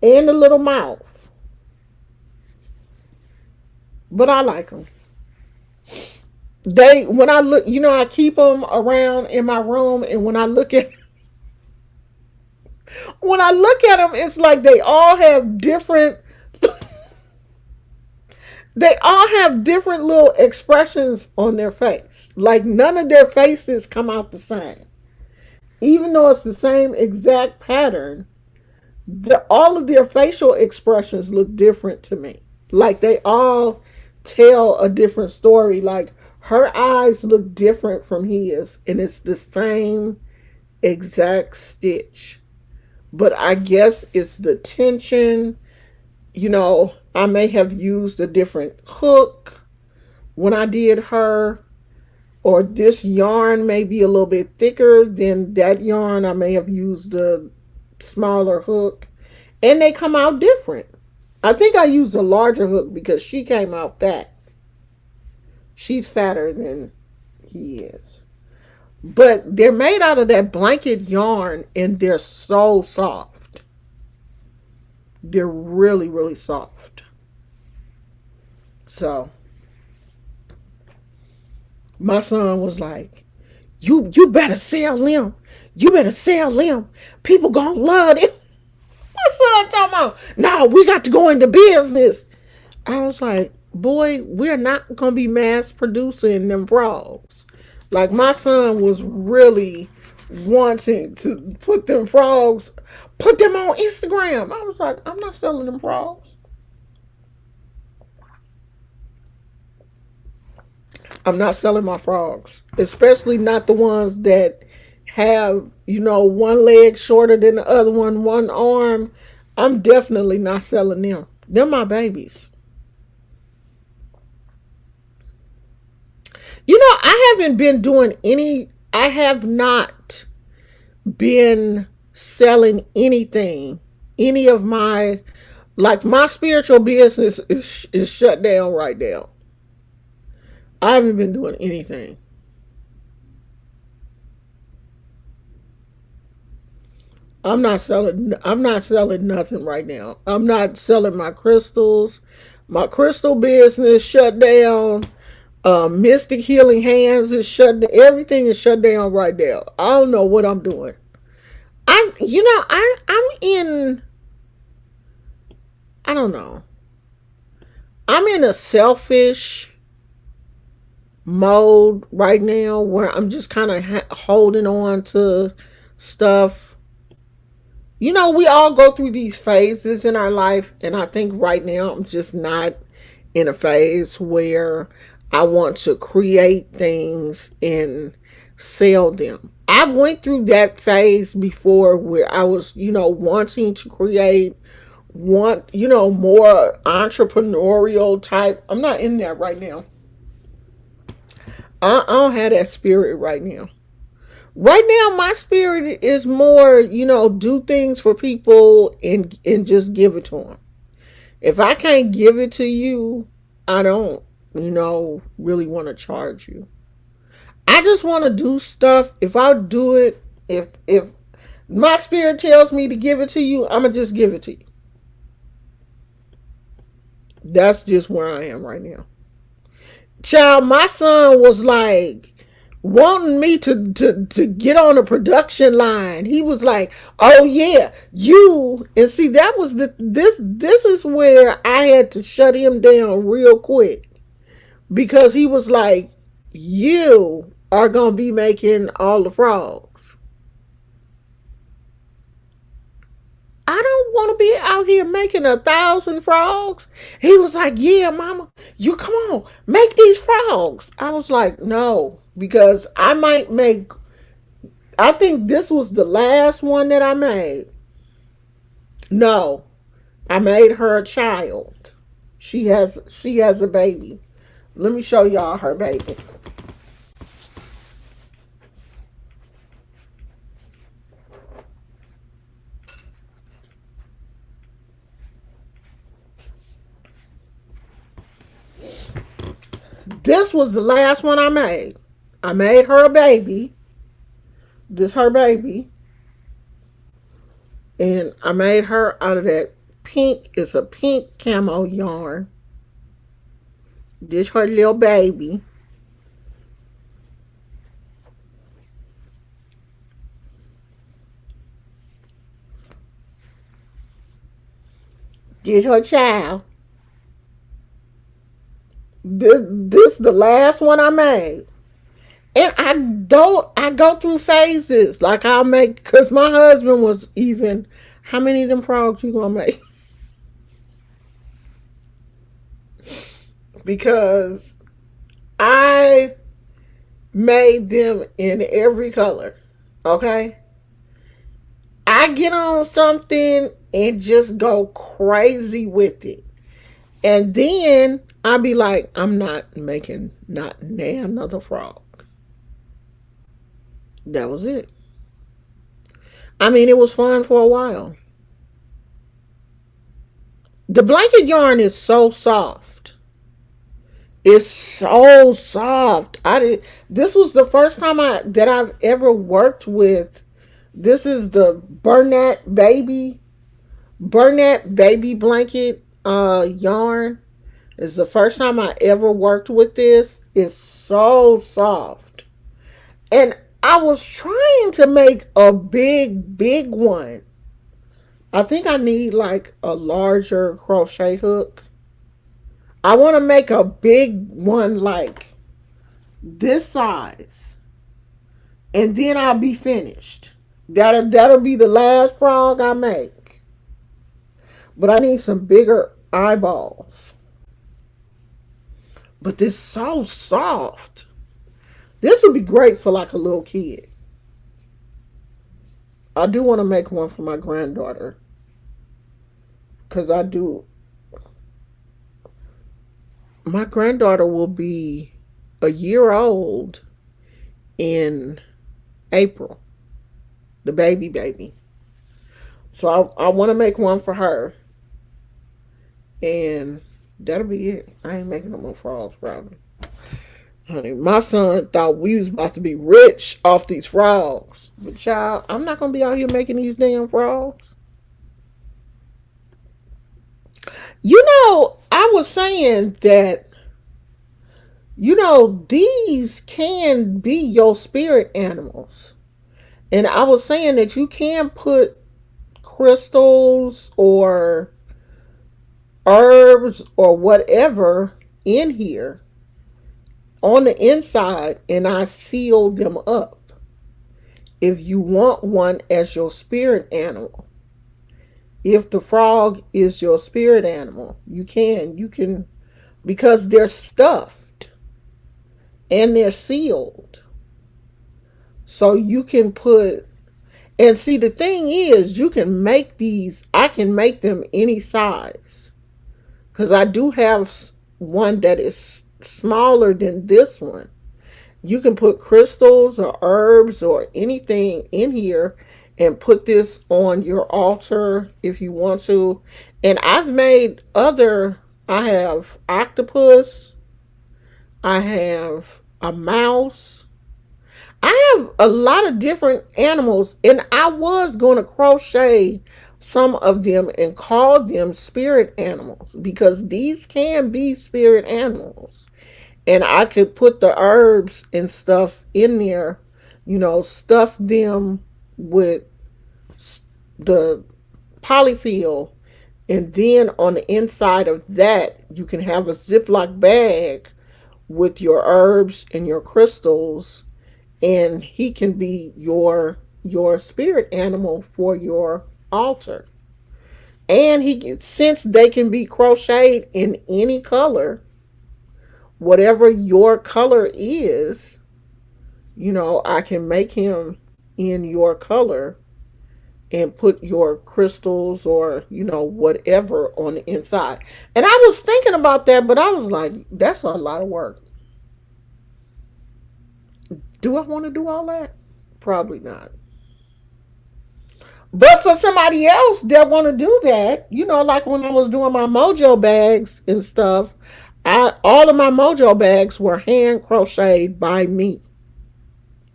[SPEAKER 1] and the little mouth. But I like them. When I look, I keep them around in my room. And when I look at them, it's like they all have different little expressions on their face. Like none of their faces come out the same. Even though it's the same exact pattern, all of their facial expressions look different to me. Like they all tell a different story. Like her eyes look different from his, and it's the same exact stitch. But I guess it's the tension. I may have used a different hook when I did her, or this yarn may be a little bit thicker than that yarn. I may have used a smaller hook, and they come out different. I think I used a larger hook because she came out fat. She's fatter than he is. But they're made out of that blanket yarn, and they're so soft. They're really, really soft. So, my son was like, you better sell them. You better sell them. People gonna love them. My son talking about, no, we got to go into business. I was like, boy, we're not gonna be mass producing them frogs. Like my son was really wanting to put them frogs, put them on Instagram. I was like, I'm not selling them frogs. I'm not selling my frogs, especially not the ones that have, one leg shorter than the other one arm. I'm definitely not selling them. They're my babies. I haven't been doing I have not been selling anything. Any of my spiritual business is shut down right now. I haven't been doing anything. I'm not selling nothing right now. I'm not selling my crystals. My crystal business shut down. Mystic Healing Hands is shut down. Everything is shut down right now. I don't know what I'm doing. I'm in, I don't know. I'm in a selfish mode right now where I'm just kind of holding on to stuff. We all go through these phases in our life, and I think right now I'm just not in a phase where I want to create things and sell them. I went through that phase before where I was, wanting to create, more entrepreneurial type. I'm not in that right now. I don't have that spirit right now. Right now, my spirit is more, do things for people and just give it to them. If I can't give it to you, I don't, really want to charge you. I just want to do stuff. If I do it, if my spirit tells me to give it to you, I'm going to just give it to you. That's just where I am right now. Child, my son was like wanting me to get on a production line. He was like, oh yeah, you. And see, that was this is where I had to shut him down real quick. Because he was like, you are going to be making all the frogs. I don't want to be out here making 1,000 frogs. He was like, yeah, mama, you come on, make these frogs. I was like, no, because I might make, I think this was the last one that I made. No, I made her a child. She has a baby. Let me show y'all her baby. This was the last one I made. I made her a baby. This her baby. And I made her out of that pink. It's a pink camo yarn. This her little baby. This her child. This the last one I made. And I go through phases. Like I'll make, because my husband was even, how many of them frogs you gonna make? Because I made them in every color. Okay? I get on something and just go crazy with it. And then I'll be like, I'm not making not another frog. That was it. I mean, it was fun for a while. The blanket yarn is so soft. It's so soft. This was the first time that I've ever worked with. This is the Bernat baby blanket yarn. It's the first time I ever worked with this. It's so soft. And I was trying to make a big one. I think I need like a larger crochet hook. I want to make a big one like this size. And then I'll be finished. That'll be the last frog I make. But I need some bigger eyeballs. But this is so soft. This would be great for like a little kid. I do want to make one for my granddaughter. Because I do. My granddaughter will be a year old in April. The baby. So I want to make one for her. And that'll be it. I ain't making no more frogs, probably. Honey, my son thought we was about to be rich off these frogs. But child, I'm not going to be out here making these damn frogs. You know, I was saying that, you know, these can be your spirit animals. And I was saying that you can put crystals or herbs or whatever in here on the inside, and I seal them up. If you want one as your spirit animal, if the frog is your spirit animal, you can, because they're stuffed and they're sealed. So you can put, and see, the thing is, you can make these, I can make them any size. Because I do have one that is smaller than this one. You can put crystals or herbs or anything in here and put this on your altar if you want to. And I've made I have octopus, I have a mouse, I have a lot of different animals, and I was going to crochet some of them and call them spirit animals, because these can be spirit animals. And I could put the herbs and stuff in there, you know, stuff them with the polyfill. And then on the inside of that, you can have a Ziploc bag with your herbs and your crystals. and he can be your spirit animal for your altar. And since they can be crocheted in any color, whatever your color is, I can make him in your color and put your crystals or whatever on the inside. And I was thinking about that, but I was like, that's a lot of work. Do I want to do all that? Probably not. But for somebody else that want to do that, like when I was doing my mojo bags and stuff, all of my mojo bags were hand crocheted by me.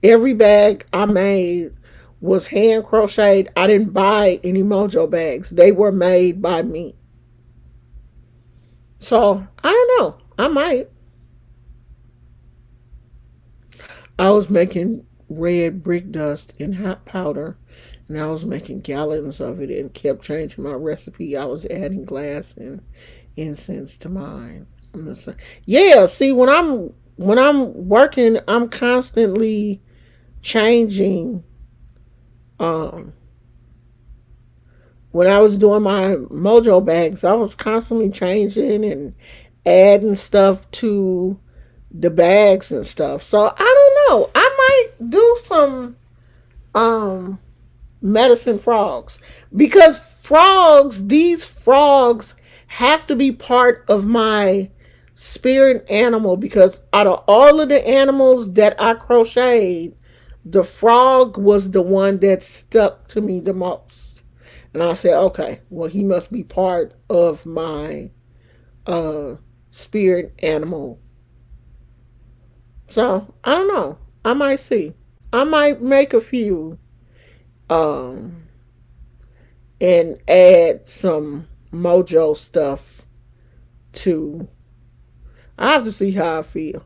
[SPEAKER 1] Every bag I made was hand crocheted. I didn't buy any mojo bags. They were made by me. So I don't know. I might. I was making red brick dust in hot powder, and I was making gallons of it and kept changing my recipe. I was adding glass and incense to mine. Yeah, see, when I'm working, I'm constantly changing. Um, when I was doing my mojo bags, I was constantly changing and adding stuff to the bags and stuff. So I don't know. I might do some um medicine frogs, because these frogs have to be part of my spirit animal, because out of all of the animals that I crocheted, the frog was the one that stuck to me the most. And I said, okay, well, he must be part of my uh spirit animal. So I don't know. I might see. I might make a few um and add some mojo stuff to. I have to see how I feel.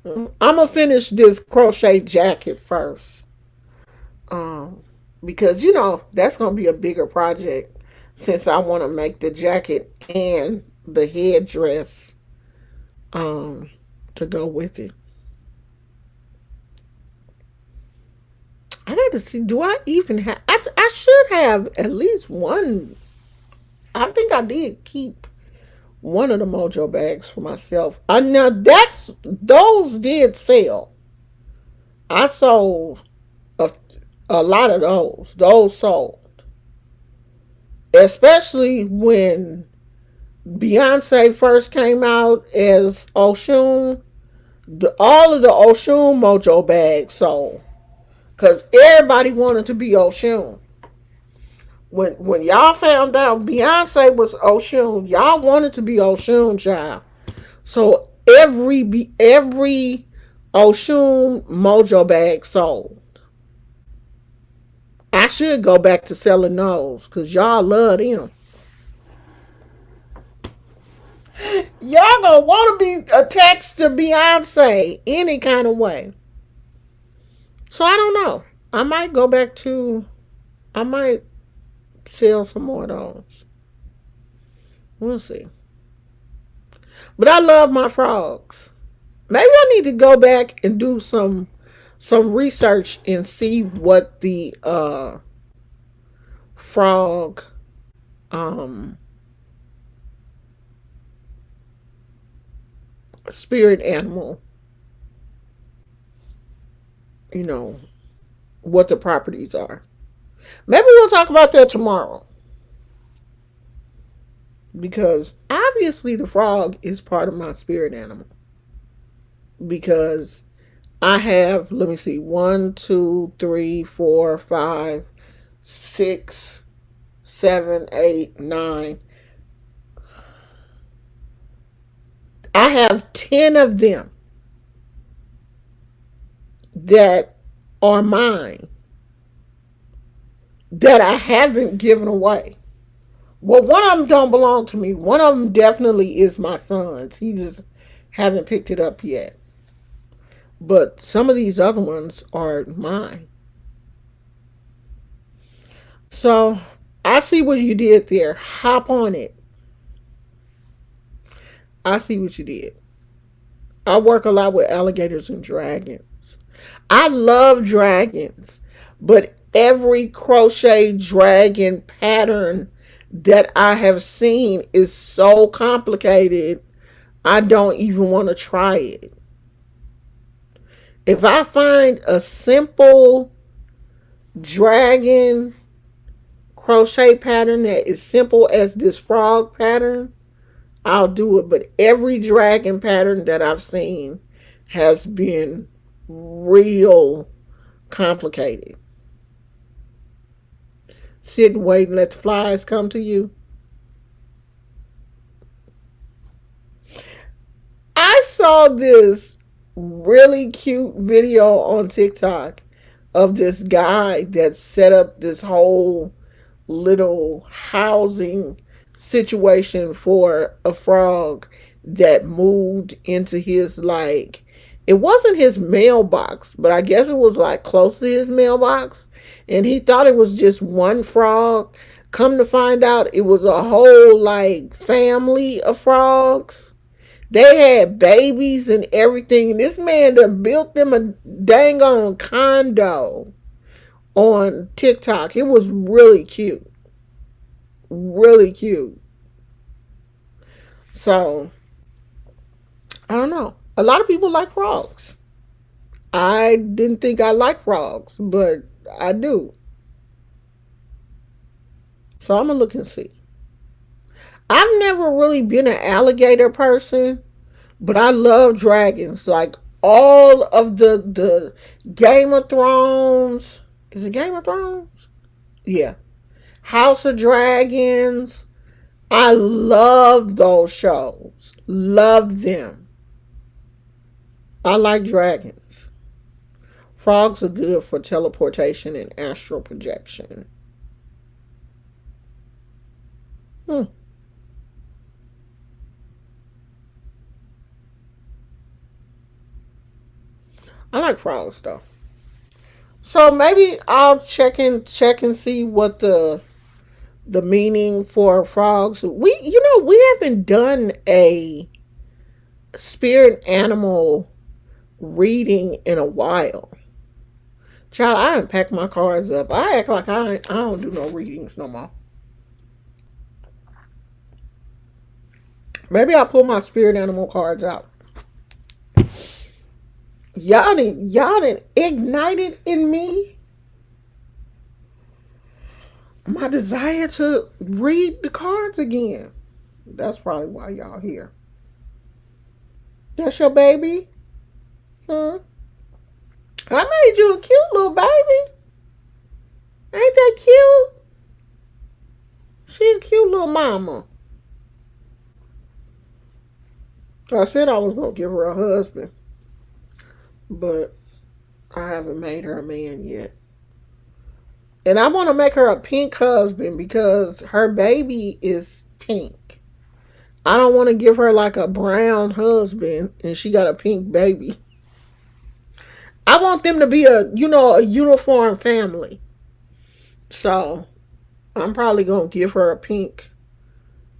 [SPEAKER 1] I'm gonna finish this crochet jacket first, um, because that's gonna be a bigger project, since I want to make the jacket and the headdress um to go with it. I got to see. Do I even have? I should have at least one. I think I did keep one of the mojo bags for myself. Now those did sell. I sold a, a lot of those. Those sold, especially when Beyonce first came out as Oshun. All of the Oshun mojo bags sold, because everybody wanted to be Oshun. When y'all found out Beyonce was Oshun, y'all wanted to be Oshun, child. So every Oshun mojo bag sold. I should go back to selling those, because y'all love them. Y'all gonna want to be attached to Beyonce any kind of way. So I don't know. I might go back to. I might sell some more of those. We'll see. But I love my frogs. Maybe I need to go back and do some research and see what the frog um spirit animal, you know, what the properties are. Maybe we'll talk about that tomorrow. Because obviously the frog is part of my spirit animal. Because I have, let me see, 1, 2, 3, 4, 5, 6, 7, 8, 9. I have 10 of them that are mine that I haven't given away. Well, one of them don't belong to me. One of them definitely is my son's. He just haven't picked it up yet. But some of these other ones are mine. So I see what you did there. Hop on it. I see what you did. I work a lot with alligators and dragons. I love dragons, but every crochet dragon pattern that I have seen is so complicated, I don't even want to try it. If I find a simple dragon crochet pattern that is simple as this frog pattern, I'll do it. But every dragon pattern that I've seen has been real complicated. Sit and wait and let the flies come to you. I saw this really cute video on TikTok of this guy that set up this whole little housing situation for a frog that moved into his, like, it wasn't his mailbox, but I guess it was like close to his mailbox, and he thought it was just one frog. Come to find out, it was a whole like family of frogs. They had babies and everything. This man done built them a dang on condo on TikTok. It was really cute. Really cute. So, I don't know. A lot of people like frogs. I didn't think I liked frogs, but I do. So I'm going to look and see. I've never really been an alligator person, but I love dragons. Like all of the Game of Thrones. Is it Game of Thrones? Yeah. House of Dragons. I love those shows. Love them. I like dragons. Frogs are good for teleportation and astral projection. I like frogs though. So maybe I'll check and see what the meaning for frogs. We haven't done a spirit animal reading in a while. Child, I done packed my cards up. I act like I don't do no readings no more. Maybe I'll pull my spirit animal cards out. Y'all done ignited in me my desire to read the cards again. That's probably why y'all here. That's your baby? I made you a cute little baby. Ain't that cute? She a cute little mama. I said I was going to give her a husband, but I haven't made her a man yet. And I want to make her a pink husband because her baby is pink. I don't want to give her like a brown husband and she got a pink baby. I want them to be a uniform family. So I'm probably going to give her a pink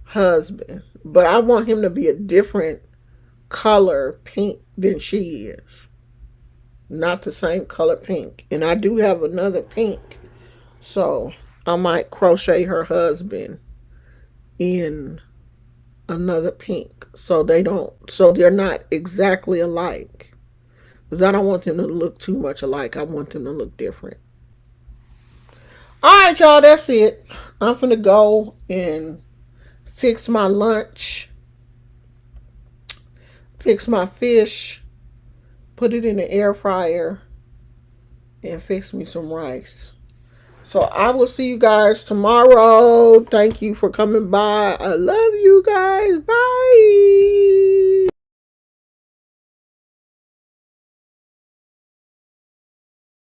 [SPEAKER 1] husband. But I want him to be a different color pink than she is. Not the same color pink. And I do have another pink. So I might crochet her husband in another pink. So they're not exactly alike. Because I don't want them to look too much alike. I want them to look different. Alright, y'all, that's it. I'm finna go and fix my lunch. Fix my fish. Put it in the air fryer. And fix me some rice. So I will see you guys tomorrow. Thank you for coming by. I love you guys. Bye.